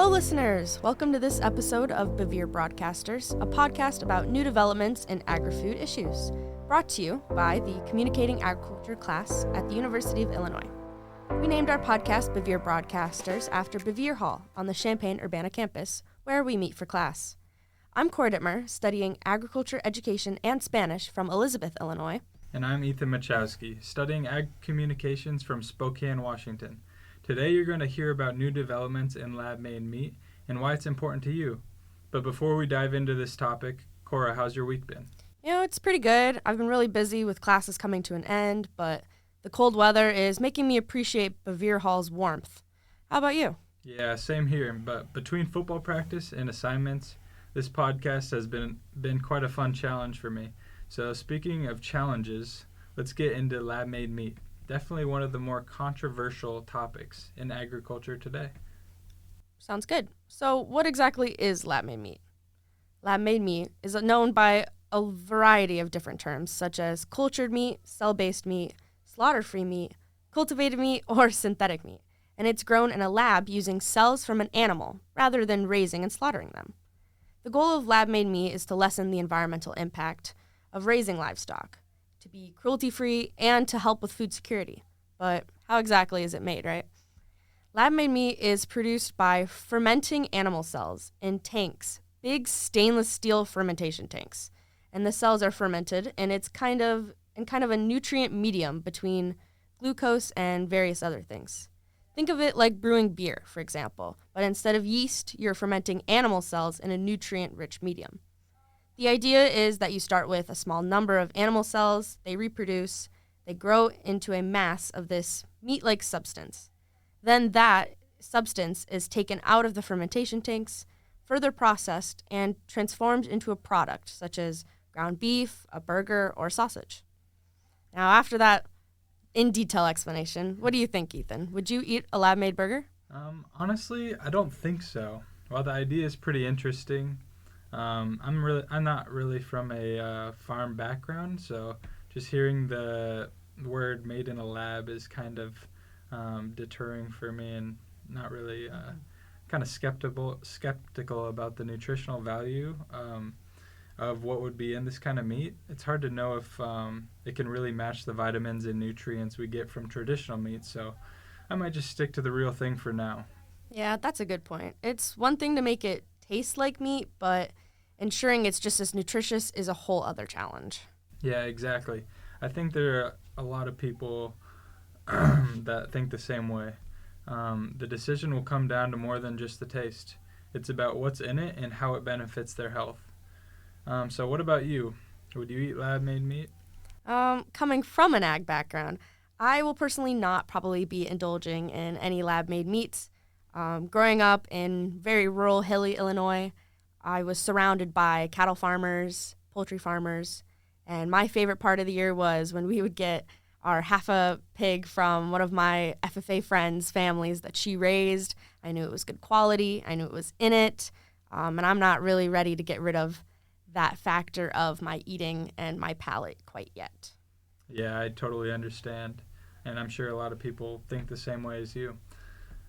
Hello, listeners! Welcome to this episode of Bevere Broadcasters, a podcast about new developments in agri-food issues, brought to you by the Communicating Agriculture class at the University of Illinois. We named our podcast Bevere Broadcasters after Bevere Hall on the Champaign-Urbana campus, where we meet for class. I'm Cora Dittmar, studying agriculture education and Spanish from Elizabeth, Illinois. And I'm Ethan Moczulski, studying Ag Communications from Spokane, Washington. Today you're going to hear about new developments in lab-made meat and why it's important to you. But before we dive into this topic, Cora, how's your week been? It's pretty good. I've been really busy with classes coming to an end, but the cold weather is making me appreciate Bevere Hall's warmth. How about you? Yeah, same here. But between football practice and assignments, this podcast has been quite a fun challenge for me. So speaking of challenges, let's get into lab-made meat. Definitely one of the more controversial topics in agriculture today. Sounds good. So what exactly is lab-made meat? Lab-made meat is known by a variety of different terms, such as cultured meat, cell-based meat, slaughter-free meat, cultivated meat, or synthetic meat. And it's grown in a lab using cells from an animal rather than raising and slaughtering them. The goal of lab-made meat is to lessen the environmental impact of raising livestock, to be cruelty-free, and to help with food security. But how exactly is it made, right? Lab-made meat is produced by fermenting animal cells in tanks, big stainless steel fermentation tanks. And the cells are fermented, and it's kind of a nutrient medium between glucose and various other things. Think of it like brewing beer, for example, but instead of yeast, you're fermenting animal cells in a nutrient-rich medium. The idea is that you start with a small number of animal cells, they reproduce, they grow into a mass of this meat-like substance. Then that substance is taken out of the fermentation tanks, further processed, and transformed into a product, such as ground beef, a burger, or sausage. Now, after that in-detail explanation, what do you think, Ethan? Would you eat a lab-made burger? Honestly, I don't think so. While the idea is pretty interesting, I'm not really from a farm background, so just hearing the word made in a lab is kind of deterring for me, and not really kind of skeptical about the nutritional value of what would be in this kind of meat. It's hard to know if it can really match the vitamins and nutrients we get from traditional meat, so I might just stick to the real thing for now. Yeah, that's a good point. It's one thing to make it taste like meat, but ensuring it's just as nutritious is a whole other challenge. Yeah, exactly. I think there are a lot of people that think the same way. The decision will come down to more than just the taste. It's about what's in it and how it benefits their health. So what about you? Would you eat lab-made meat? Coming from an ag background, I will personally not probably be indulging in any lab-made meats. Growing up in very rural, hilly Illinois, I was surrounded by cattle farmers, poultry farmers, and my favorite part of the year was when we would get our half a pig from one of my FFA friends' families that she raised. I knew it was good quality. I knew it was in it, and I'm not really ready to get rid of that factor of my eating and my palate quite yet. Yeah, I totally understand, and I'm sure a lot of people think the same way as you.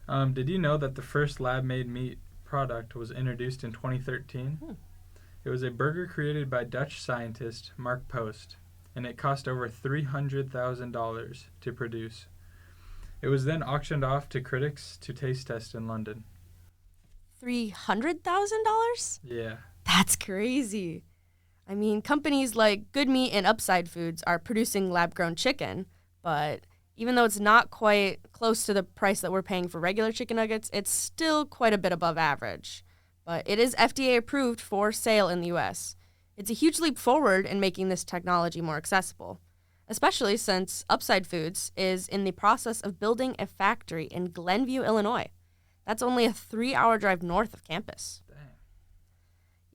Did you know that the first lab-made meat product was introduced in 2013? It was a burger created by Dutch scientist Mark Post, and it cost over $300,000 to produce. It was then auctioned off to critics to taste test in London. $300,000? Yeah. That's crazy. I mean, companies like Good Meat and Upside Foods are producing lab-grown chicken, but even though it's not quite close to the price that we're paying for regular chicken nuggets, it's still quite a bit above average. But it is FDA approved for sale in the U.S. It's a huge leap forward in making this technology more accessible, especially since Upside Foods is in the process of building a factory in Glenview, Illinois. That's only a 3-hour drive north of campus. Dang.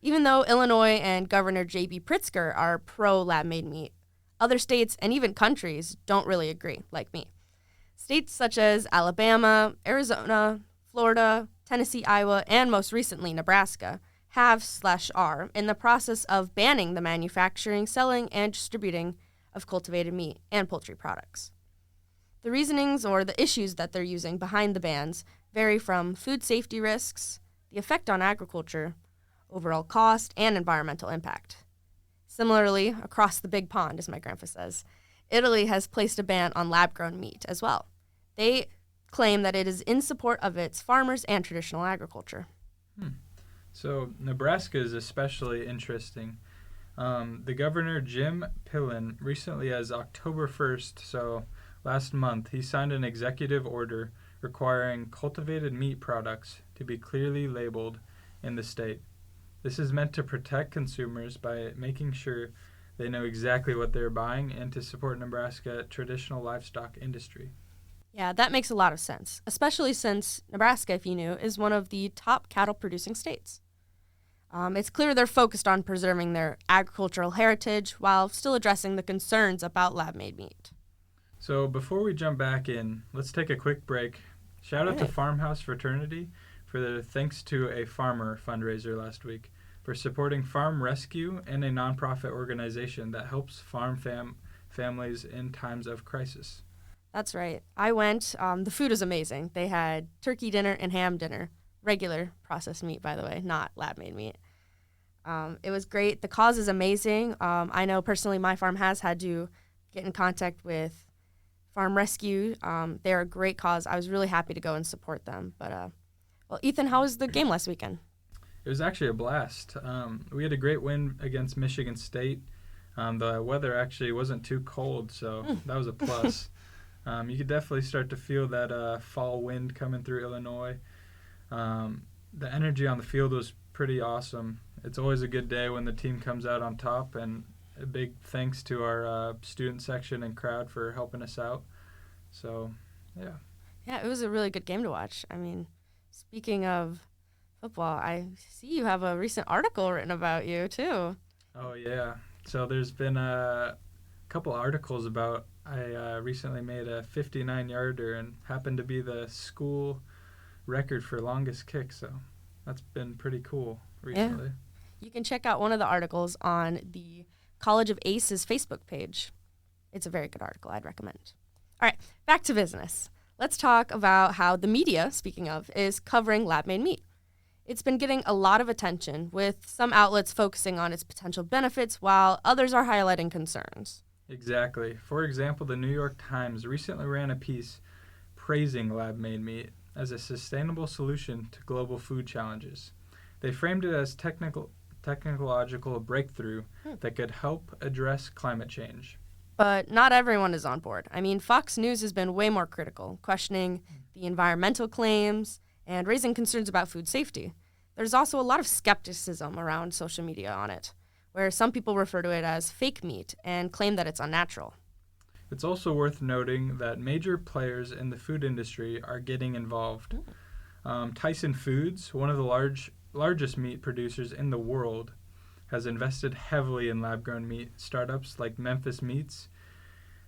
Even though Illinois and Governor J.B. Pritzker are pro-lab-made meat, other states and even countries don't really agree, like me. States such as Alabama, Arizona, Florida, Tennessee, Iowa, and most recently Nebraska have/are in the process of banning the manufacturing, selling, and distributing of cultivated meat and poultry products. The reasonings or the issues that they're using behind the bans vary from food safety risks, the effect on agriculture, overall cost, and environmental impact. Similarly, across the big pond, as my grandpa says, Italy has placed a ban on lab-grown meat as well. They claim that it is in support of its farmers and traditional agriculture. So Nebraska is especially interesting. The governor, Jim Pillen, recently, as October 1st, so last month, he signed an executive order requiring cultivated meat products to be clearly labeled in the state. This is meant to protect consumers by making sure they know exactly what they're buying and to support Nebraska traditional livestock industry. Yeah, that makes a lot of sense, especially since Nebraska, if you knew, is one of the top cattle producing states. It's clear they're focused on preserving their agricultural heritage while still addressing the concerns about lab-made meat. So before we jump back in, let's take a quick break. Shout out to Farmhouse Fraternity for their Thanks to a Farmer fundraiser last week for supporting farm rescue and a nonprofit organization that helps farm families in times of crisis. That's right. I went. The food is amazing. They had turkey dinner and ham dinner. Regular processed meat, by the way, not lab-made meat. It was great. The cause is amazing. I know personally my farm has had to get in contact with Farm Rescue. They're a great cause. I was really happy to go and support them. But, well, Ethan, how was the game last weekend? It was actually a blast. We had a great win against Michigan State. The weather actually wasn't too cold, so that was a plus. You could definitely start to feel that fall wind coming through Illinois. The energy on the field was pretty awesome. It's always a good day when the team comes out on top, and a big thanks to our student section and crowd for helping us out. So, yeah. Yeah, it was a really good game to watch. I mean, speaking of football, I see you have a recent article written about you, too. Oh, yeah. So there's been a couple articles about I recently made a 59-yarder and happened to be the school record for longest kick, so that's been pretty cool recently. Yeah. You can check out one of the articles on the College of Aces Facebook page. It's a very good article. I'd recommend. All right, back to business. Let's talk about how the media, speaking of, is covering lab-made meat. It's been getting a lot of attention, with some outlets focusing on its potential benefits while others are highlighting concerns. Exactly. For example, the New York Times recently ran a piece praising lab-made meat as a sustainable solution to global food challenges. They framed it as technological breakthrough that could help address climate change. But not everyone is on board. I mean, Fox News has been way more critical, questioning the environmental claims and raising concerns about food safety. There's also a lot of skepticism around social media on it, where some people refer to it as fake meat and claim that it's unnatural. It's also worth noting that major players in the food industry are getting involved. Tyson Foods, one of the largest meat producers in the world, has invested heavily in lab-grown meat startups like Memphis Meats.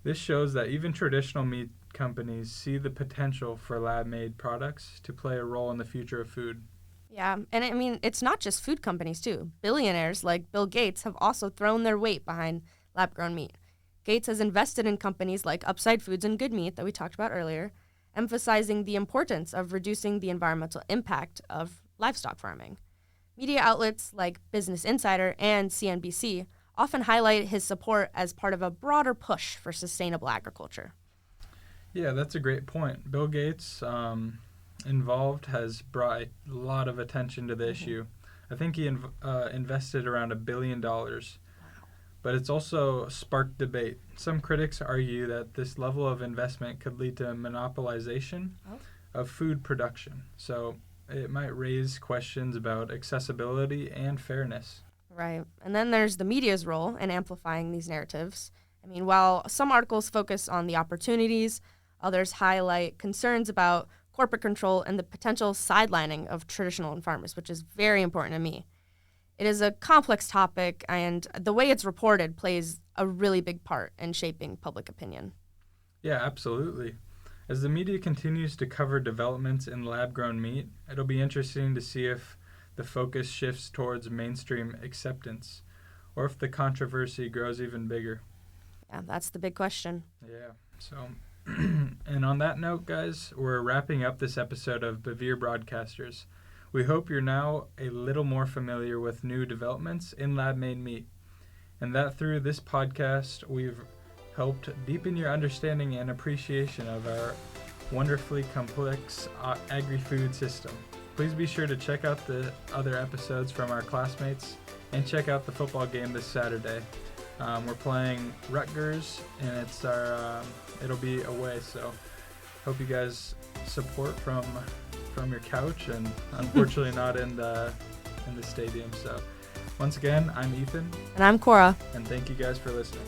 This shows that even traditional meat companies see the potential for lab-made products to play a role in the future of food. Yeah, and I mean, it's not just food companies, too. Billionaires like Bill Gates have also thrown their weight behind lab-grown meat. Gates has invested in companies like Upside Foods and Good Meat that we talked about earlier, emphasizing the importance of reducing the environmental impact of livestock farming. Media outlets like Business Insider and CNBC often highlight his support as part of a broader push for sustainable agriculture. Yeah, that's a great point. Bill Gates involved has brought a lot of attention to the issue. I think he invested around $1 billion. But it's also sparked debate. Some critics argue that this level of investment could lead to monopolization of food production. So it might raise questions about accessibility and fairness. Right. And then there's the media's role in amplifying these narratives. I mean, while some articles focus on the opportunities, others highlight concerns about corporate control and the potential sidelining of traditional farmers, which is very important to me. It is a complex topic, and the way it's reported plays a really big part in shaping public opinion. Yeah, absolutely. As the media continues to cover developments in lab-grown meat, it'll be interesting to see if the focus shifts towards mainstream acceptance, or if the controversy grows even bigger. Yeah, that's the big question. Yeah, so, and on that note, guys, we're wrapping up this episode of Bevere Broadcasters. We hope you're now a little more familiar with new developments in lab-made meat, and that through this podcast, we've helped deepen your understanding and appreciation of our wonderfully complex agri-food system. Please be sure to check out the other episodes from our classmates and check out the football game this Saturday. We're playing Rutgers, and it'll be away, so hope you guys support from your couch, and unfortunately not in the stadium. So once again, I'm Ethan. And I'm Cora. And thank you guys for listening.